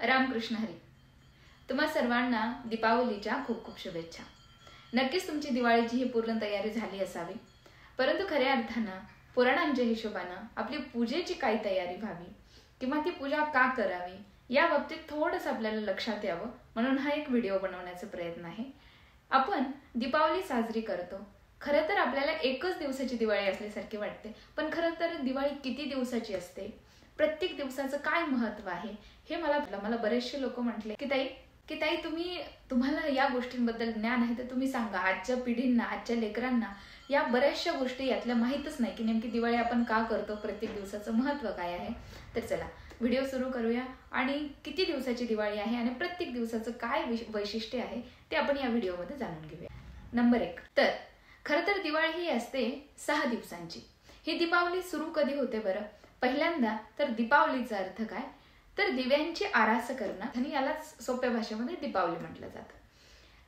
रामकृष्ण हरी. तुम्हा सर्वांना दीपावलीच्या खूप खूप शुभेच्छा. नक्कीच तुमची दिवाळीची ही पूर्ण तयारी झाली असावी, परंतु खऱ्या अर्थानं पुराणांच्या हिशोबानं आपली पूजेची काय तयारी व्हावी किंवा ती पूजा का करावी या बाबतीत थोडंसं आपल्याला लक्षात यावं म्हणून हा एक व्हिडिओ बनवण्याचा प्रयत्न आहे. आपण दीपावली साजरी करतो. खरं तर आपल्याला एकच दिवसाची दिवाळी असल्यासारखी वाटते, पण खरं तर दिवाळी किती दिवसाची असते, प्रत्येक दिवसाचं काय महत्त्व आहे हे मला बरेचसे लोक म्हटले की ताई तुम्हाला या गोष्टींबद्दल ज्ञान आहे तर तुम्ही सांगा. आजच्या पिढींना, आजच्या लेकरांना या बऱ्याचशा गोष्टी यातल्या माहीतच नाही की नेमकी दिवाळी आपण का करतो, प्रत्येक दिवसाचं महत्त्व काय आहे. तर चला व्हिडिओ सुरू करूया आणि किती दिवसाची दिवाळी आहे आणि प्रत्येक दिवसाचं काय वैशिष्ट्य आहे ते आपण या व्हिडिओमध्ये जाणून घेऊया. नंबर 1, तर खरं तर दिवाळी ही असते 6 दिवसांची. ही दीपावली सुरू कधी होते बरं? पहिल्यांदा तर दीपावलीचा अर्थ काय, तर दिव्यांची आरास करणं आणि याला सोप्या भाषेमध्ये दीपावली म्हटलं जातं.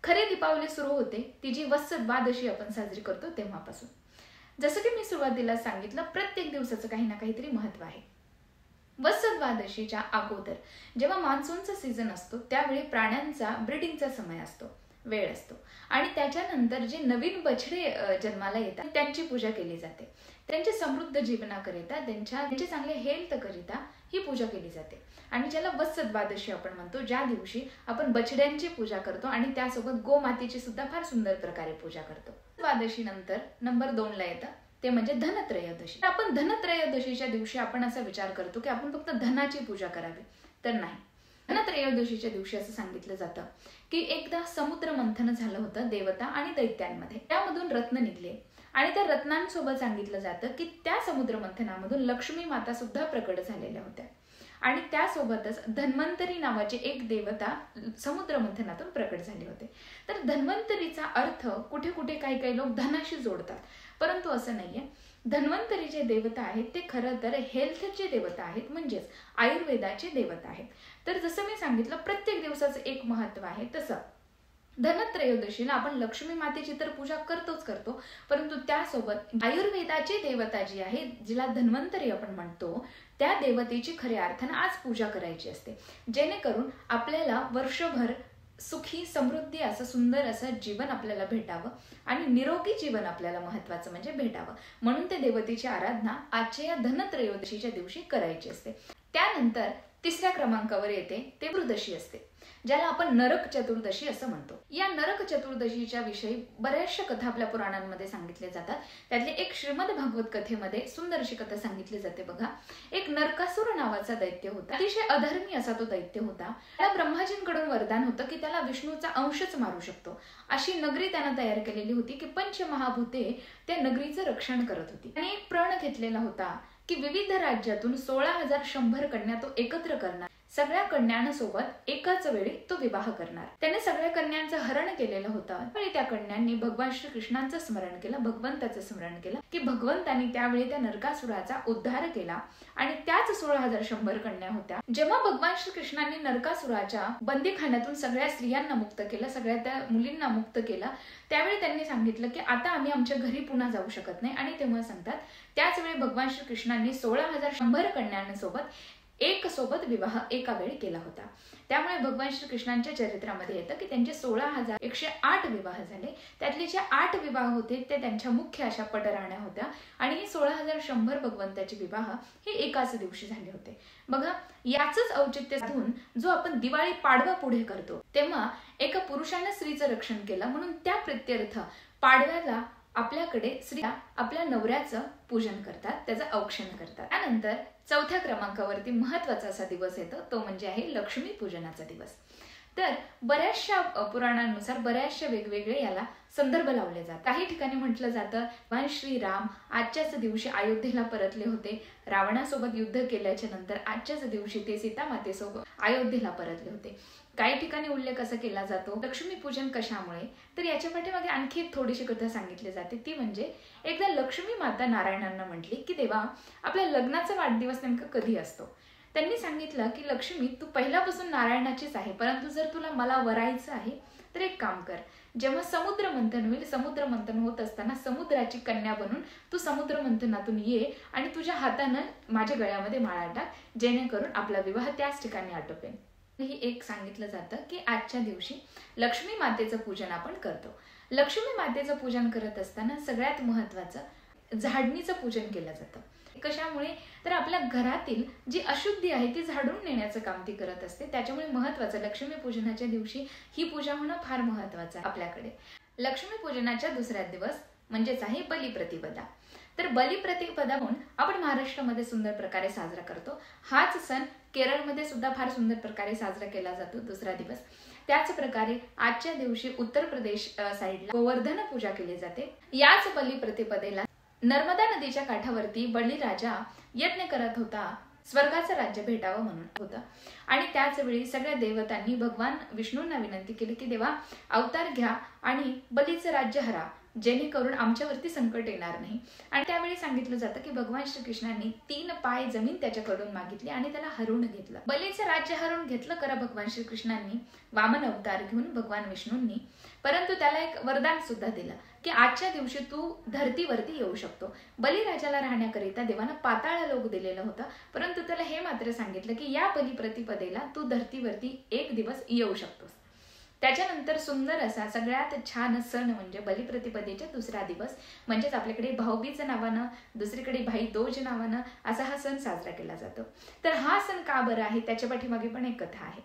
खरी दीपावली सुरू होते ती जी वत्स द्वादशी आपण साजरी करतो तेव्हापासून. जसं की मी सुरुवातीला सांगितलं, प्रत्येक दिवसाचं काही ना काहीतरी महत्त्व आहे. वत्स द्वादशीच्या अगोदर जेव्हा मान्सूनचा सीझन असतो त्यावेळी प्राण्यांचा ब्रीडिंगचा समय असतो, वेळ असतो आणि त्याच्यानंतर जे नवीन बछडे जन्माला येतात त्यांची पूजा केली जाते. त्यांच्या समृद्ध जीवनाकरिता, त्यांचे चांगले हेल्थ करिता ही पूजा केली जाते आणि ज्याला वत्स द्वादशी आपण म्हणतो, ज्या दिवशी आपण बछड्यांची पूजा करतो आणि त्यासोबत गोमातेची सुद्धा फार सुंदर प्रकारे पूजा करतो. द्वादशी नंतर नंबर 2 ला येतं ते म्हणजे धनत्रयोदशी. आपण धनत्रयोदशीच्या दिवशी आपण असा विचार करतो की आपण फक्त धनाची पूजा करावी, तर नाही. धनत्रयोदशीच्या दिवशी असं सांगितलं जातं की एकदा समुद्र मंथन झालं होतं देवता आणि दैत्यांमध्ये. त्यामधून रत्न निघले आणि त्या रत्नांसोबत सांगितलं जातं की त्या समुद्र मंथनामधून लक्ष्मी माता सुद्धा प्रकट झालेल्या होत्या आणि त्यासोबतच धन्वंतरी नावाचे एक देवता समुद्र मंथनातून प्रकट झाले होते. तर धन्वंतरीचा अर्थ कुठे कुठे काही लोक धनाशी जोडतात, परंतु असं नाहीये. धन्वंतरी जे देवता आहेत ते खरं तर हेल्थचे देवता आहेत, म्हणजेच आयुर्वेदाचे देवता आहेत. तर जसं मी सांगितलं प्रत्येक दिवसाचं एक महत्त्व आहे, तसं धनत्रयोदशीला आपण लक्ष्मी मातेची तर पूजा करतो, परंतु त्यासोबत आयुर्वेदाची देवता जी आहे, जिला धन्वंतरी आपण म्हणतो, त्या देवतेची खऱ्या अर्थानं आज पूजा करायची असते, जेणेकरून आपल्याला वर्षभर सुखी समृद्धी असं सुंदर असं जीवन आपल्याला भेटावं आणि निरोगी जीवन आपल्याला महत्वाचं म्हणजे भेटावं. म्हणून त्या देवतेची आराधना आजच्या या धनत्रयोदशीच्या दिवशी करायची असते. त्यानंतर 3ऱ्या क्रमांकावर येते ते चतुर्दशी असते, ज्याला आपण नरक चतुर्दशी असं म्हणतो. या नरक चतुर्दशीच्या विषयी बऱ्याचशा कथा आपल्या पुराणांमध्ये सांगितल्या जातात. त्यातली एक श्रीमद भागवत कथेमध्ये सुंदरशी कथा सांगितली जाते बघा. एक नरकासुर नावाचा दैत्य होता. अतिशय अधर्मी असा तो दैत्य होता. त्याला ब्रह्माजींकडून वरदान होतं की त्याला विष्णूचा अंशच मारू शकतो. अशी नगरी त्यानं तयार केलेली होती की पंचमहाभूते त्या नगरीचं रक्षण करत होती. त्याने एक प्रण घेतलेला होता की विविध राज्यातून 16,100 कन्या तो एकत्र करणार. सगळ्या कन्यांसोबत एकाच वेळी तो विवाह करणार. त्याने सगळ्या कन्यांचं हरण केलेलं होतं आणि त्या कन्यांनी भगवान श्रीकृष्णांचं स्मरण केलं, भगवंताचं स्मरण केलं की भगवंतांनी त्यावेळी त्या नरकासुराचा उद्धार केला आणि त्याच 16,100 कन्या होत्या. जेव्हा भगवान श्रीकृष्णांनी नरकासुराच्या बंदीखान्यातून सगळ्या स्त्रियांना मुक्त केलं, सगळ्या त्या मुलींना मुक्त केलं, त्यावेळी त्यांनी सांगितलं की आता आम्ही आमच्या घरी पुन्हा जाऊ शकत नाही. आणि तेव्हा सांगतात त्याच वेळी भगवान श्रीकृष्णांनी 16,100 कन्यांसोबत सोबत विवाह एका वेळी केला होता. त्यामुळे भगवान श्रीकृष्णांच्या चरित्रामध्ये येतं की त्यांचे 16,108 विवाह झाले. त्यातले जे 8 विवाह होते ते त्यांच्या मुख्य अशा पटराण्या होत्या आणि हे 16,100 भगवंताचे विवाह हे एकाच दिवशी झाले होते. बघा, याचंच औचित्य साधून जो आपण दिवाळी पाडवा पुढे करतो तेव्हा एका पुरुषाने स्त्रीचं रक्षण केलं, म्हणून त्या प्रित्यर्थ पाडव्याला आपल्याकडे स्त्रिया आपल्या नवऱ्याचं पूजन करतात, त्याचं औक्षण करतात. त्यानंतर 4थ्या क्रमांकावरती महत्वाचा असा दिवस येतो, तो म्हणजे आहे लक्ष्मी पूजनाचा दिवस. तर बऱ्याचशा पुराणांनुसार बऱ्याचशा वेगवेगळे याला संदर्भ लावले जातात. काही ठिकाणी म्हटलं जातं भगवान श्रीराम आजच्याच दिवशी अयोध्येला परतले होते. रावणासोबत युद्ध केल्याच्या नंतर आजच्याच दिवशी ते सीतामातेसोबत अयोध्येला परतले होते. काही ठिकाणी उल्लेख असा केला जातो लक्ष्मीपूजन कशामुळे, तर याच्या पाठीमागे आणखी एक थोडीशी कथा सांगितली जाते. ती म्हणजे एकदा लक्ष्मी माता नारायणांना म्हटली की देवा, आपल्या लग्नाचा वाढदिवस नेमका कधी असतो. त्यांनी सांगितलं की लक्ष्मी, तू पहिल्यापासून नारायणाचीच आहे, परंतु जर तुला मला वरायचं आहे तर एक काम कर, जेव्हा समुद्र मंथन होईल, समुद्र मंथन होत असताना समुद्राची कन्या बनून तू समुद्र मंथनातून ये आणि तुझ्या हातानं माझ्या गळ्यामध्ये माळा टाक, जेणेकरून आपला विवाह त्याच ठिकाणी आटोपेल. ही एक सांगितलं जातं की आजच्या दिवशी लक्ष्मी मातेचं पूजन आपण करतो. लक्ष्मी मातेचं पूजन करत असताना सगळ्यात महत्वाचं झाडणीचं पूजन केलं जातं. कशामुळे तर आपल्या घरातील जी अशुद्धी आहे ती झाडून नेण्याचं काम ती करत असते. त्याच्यामुळे महत्वाचं लक्ष्मी पूजनाच्या दिवशी ही पूजा होणं फार महत्वाचं आहे आपल्याकडे. लक्ष्मी पूजनाच्या दुसऱ्या दिवस म्हणजेच आहे बलिप्रतिपदा. तर बलिप्रतिपदा म्हणून आपण महाराष्ट्रामध्ये सुंदर प्रकारे साजरा करतो. हाच सण केरळमध्ये सुद्धा फार सुंदर प्रकारे साजरा केला जातो दुसरा दिवस. त्याच प्रकारे आजच्या दिवशी उत्तर प्रदेश साईडला गोवर्धन पूजा केली जाते. याच बलिप्रतिपदेला नर्मदा नदीच्या काठावरती बळीराजा यज्ञ करत होता, स्वर्गाचं राज्य भेटावं म्हणून होतं. आणि त्याच वेळी सगळ्या देवतांनी भगवान विष्णूंना विनंती केली की देवा अवतार घ्या आणि बलीचं राज्य हरा, जेणेकरून आमच्यावरती संकट येणार नाही. आणि त्यावेळी सांगितलं जातं की भगवान श्रीकृष्णांनी 3 पाय जमीन त्याच्याकडून मागितली आणि त्याला हरवून घेतलं. बलीचं राज्य हरवून घेतलं करा भगवान श्रीकृष्णांनी वामन अवतार घेऊन भगवान विष्णूंनी. परंतु त्याला एक वरदान सुद्धा दिलं की आजच्या दिवशी तू धरतीवरती येऊ शकतो. बलिराजाला राहण्याकरिता देवानं पाताळ लोक दिलेला होता, परंतु त्याला हे मात्र सांगितलं की या बलिप्रतिपदेला तू धरतीवरती एक दिवस येऊ शकतोस. त्याच्यानंतर सुंदर असा सगळ्यात छान सण म्हणजे बलिप्रतिपदेचा दुसरा दिवस म्हणजेच आपल्याकडे भाऊबीज नावानं, दुसरीकडे भाई दोज नावानं असा हा सण साजरा केला जातो. तर हा सण का बरं आहे त्याच्या पाठीमागे पण एक कथा आहे.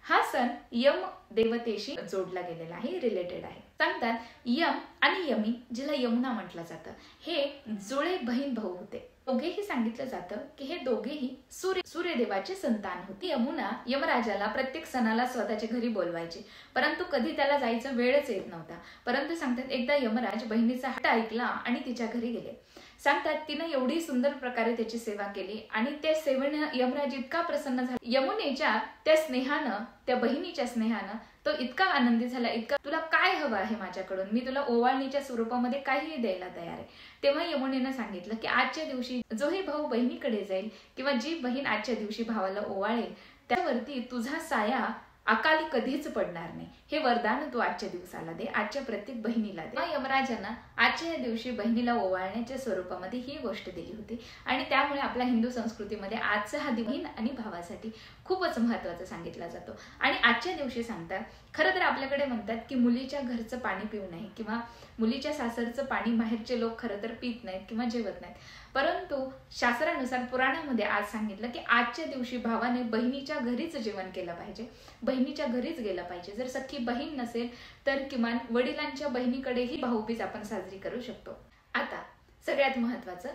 हा सण यम देवतेशी जोडला गेलेला आहे, रिलेटेड आहे. सांगतात यम आणि यमी, जिला यमुना म्हटलं जातं, हे जुळे बहीण भाऊ होते. दोघेही सांगितलं जातं की हे दोघेही सूर्यदेवाचे संतान होते. यमुना यमराजाला प्रत्येक सणाला स्वतःच्या घरी बोलवायचे, परंतु कधी त्याला जायचं वेळच येत नव्हता. परंतु सांगतात एकदा यमराज बहिणीचा हट्ट ऐकला आणि तिच्या घरी गेले. सांगतात तिनं एवढी सुंदर प्रकारे त्याची सेवा केली आणि त्या सेवेनं यमराज इतका प्रसन्न झाला. यमुनेच्या त्या स्नेहानं, त्या बहिणीच्या स्नेहानं तो इतका आनंदी झाला, इतका तुला काय हवं आहे माझ्याकडून, मी तुला ओवाळणीच्या स्वरूपामध्ये काहीही द्यायला तयार आहे. तेव्हा यमुनेनं सांगितलं की आजच्या दिवशी जो ही भाऊ बहिणीकडे जाईल किंवा जी बहीण आजच्या दिवशी भावाला ओवाळेल त्यावरती तुझा साया अकाली कधीच पडणार नाही. हे वरदान तू आजच्या दिवसाला दे, आजच्या प्रत्येक बहिणीला दे. यमराजांना आजच्या दिवशी बहिणीला ओवाळण्याच्या स्वरूपामध्ये ही गोष्ट दिली होती आणि त्यामुळे आपल्या हिंदू संस्कृतीमध्ये आजचा हा बहीण आणि भावासाठी खूपच महत्वाचं सांगितला जातो. आणि आजच्या दिवशी सांगतात खरं तर आपल्याकडे म्हणतात की मुलीच्या घरचं पाणी पिऊ नये किंवा मुलीच्या सासरचं पाणी बाहेरचे लोक खरं तर पित नाहीत किंवा जेवत नाहीत. परंतु शास्त्रानुसार पुराणामध्ये आज सांगितलं की आजच्या दिवशी भावाने बहिणीच्या घरीच जेवण केलं पाहिजे, बहिणीच्या घरीच गेलं पाहिजे. जर सख्खी बहीण नसेल तर किमान वडिलांच्या बहिणीकडेही भाऊबीज आपण साजरी करू शकतो. आता सगळ्यात महत्वाचं,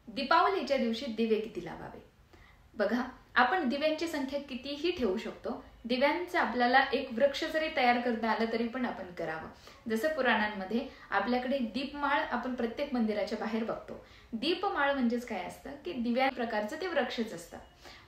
दीपावलीच्या दिवशी दिवे किती लावावे. बघा आपण दिव्यांची संख्या कितीही ठेवू शकतो. दिव्यांचं आपल्याला एक वृक्ष जरी तयार करता आलं तरी पण आपण करावं. जसं पुराणांमध्ये आपल्याकडे दीपमाळ आपण प्रत्येक मंदिराच्या बाहेर बघतो. दीपमाळ म्हणजेच काय असतं की दिव्या प्रकारचं ते वृक्षच असतं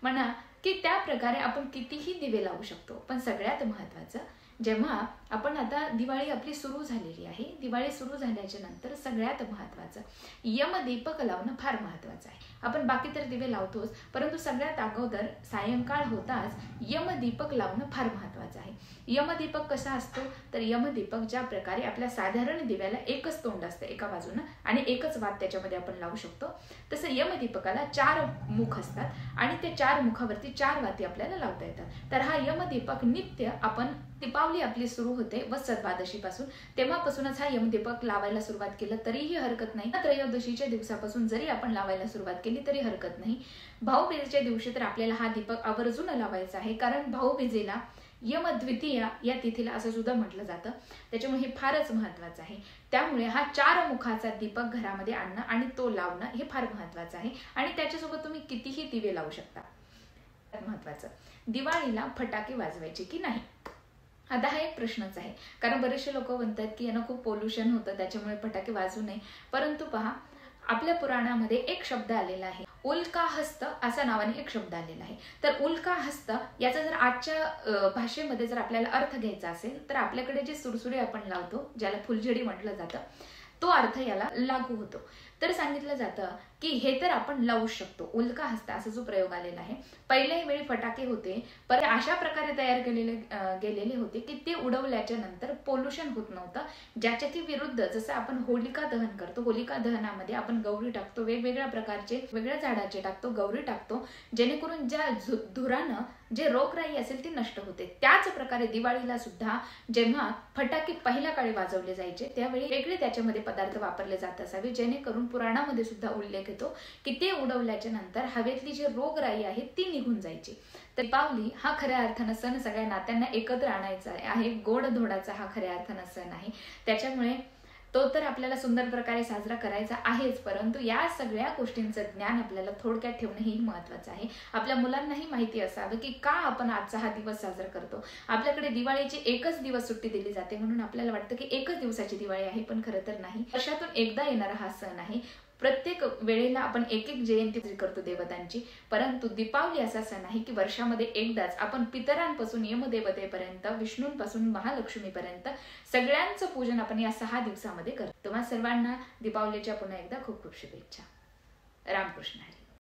म्हणा, की त्या प्रकारे आपण कितीही दिवे लावू शकतो. पण सगळ्यात महत्वाचं, जेव्हा आपण आता दिवाळी आपली सुरू झालेली आहे, दिवाळी सुरू झाल्याच्या नंतर सगळ्यात महत्वाचं यमदीपक लावणं फार महत्वाचं आहे. आपण बाकी तर दिवे लावतोच, परंतु सगळ्यात अगोदर सायंकाळ होताच यमदीपक लावणं फार महत्वाचं आहे. यमदीपक कसा असतो तर यमदीपक ज्या प्रकारे आपल्या साधारण दिव्याला एकच तोंड असतं एका बाजूनं आणि एकच वात त्याच्यामध्ये आपण लावू शकतो, तसं यमदीपकाला 4 मुख असतात आणि त्या 4 मुखावरती 4 वाती आपल्याला लावता येतात. तर हा यमदीपक नित्य आपण दीपावली आपली सुरू होते वत्स द्वादशीपासून, तेव्हापासूनच हा यमदीपक लावायला सुरुवात केलं तरीही हरकत नाही. त्रयोदशीच्या दिवसापासून जरी आपण लावायला सुरुवात केली तरी हरकत नाही. भाऊबीजेच्या दिवशी तर आपल्याला हा दीपक आवर्जून लावायचा आहे, कारण भाऊबीजेला यमद्वितीया या तिथीला असं सुद्धा म्हटलं जातं. त्याच्यामुळे हे फारच महत्वाचं आहे. त्यामुळे हा 4 मुखाचा दीपक घरामध्ये आणणं आणि तो लावणं हे फार महत्वाचं आहे. आणि त्याच्यासोबत तुम्ही कितीही दिवे लावू शकता. महत्वाचं, दिवाळीला फटाके वाजवायचे की नाही. आता हा एक प्रश्नच आहे, कारण बरेचसे लोक म्हणतात की यांना खूप पोल्युशन होतं त्याच्यामुळे फटाके वाजवू नये. परंतु पहा आपल्या पुराणामध्ये एक शब्द आलेला आहे, उल्काहस्त असा नावाने एक शब्द आलेला आहे. तर उल्काहस्त याचा जर आजच्या भाषेमध्ये जर आपल्याला अर्थ घ्यायचा असेल तर आपल्याकडे जे सुरसुरी आपण लावतो, ज्याला फुलझडी म्हटलं जातं, तो अर्थ याला लागू होतो. तर सांगितलं जातं की हे तर आपण लावू शकतो, उल्का हस्ता असा जो प्रयोग आलेला आहे. पहिल्याही वेळी फटाके होते, पण अशा प्रकारे तयार गेलेले होते की ते उडवल्याच्या नंतर पोल्युशन होत नव्हतं, ज्याच्या की विरुद्ध जसं आपण होलिका दहन करतो, होलिका दहनामध्ये आपण गौरी टाकतो, वेगवेगळ्या प्रकारचे वेगळ्या झाडाचे टाकतो, गौरी टाकतो, जेणेकरून ज्या धुरानं जे रोगराई असेल ती नष्ट होते. त्याच प्रकारे दिवाळीला सुद्धा जेव्हा फटाके पहिल्या काळी वाजवले जायचे त्यावेळी वेगळे त्याच्यामध्ये पदार्थ वापरले जात असावे, जेणेकरून पुराणामध्ये सुद्धा उल्लेख येतो की ते उडवल्याच्या नंतर हवेतली जी रोगराई आहे ती निघून जायची. तर दीपावली हा खऱ्या अर्थानं सण सगळ्या नात्यांना एकत्र आणायचा आहे, गोड धोडाचा हा खऱ्या अर्थानं सण आहे. त्याच्यामुळे तो तर आपल्याला सुंदर प्रकारे साजरा करायचा आहेच, परंतु या सगळ्या गोष्टींचं ज्ञान आपल्याला थोडक्यात ठेवणं ही महत्वाचं आहे. आपल्या मुलांनाही माहिती असावं की का आपण आजचा हा दिवस साजरा करतो. आपल्याकडे दिवाळीची एकच दिवस सुट्टी दिली जाते म्हणून आपल्याला वाटतं की एकच दिवसाची दिवाळी आहे, पण खरं तर नाही. वर्षातून एकदा येणारा हा सण आहे. प्रत्येक वेळेला आपण एक एक जयंती करतो देवतांची, परंतु दीपावली असा सण आहे की वर्षामध्ये एकदाच आपण पितरांपासून यमदेवतेपर्यंत, विष्णूंपासून महालक्ष्मीपर्यंत सगळ्यांचं पूजन आपण या 6 दिवसामध्ये करतो. तुम्हा सर्वांना दीपावलीच्या पुन्हा एकदा खूप खूप शुभेच्छा. रामकृष्ण हरी.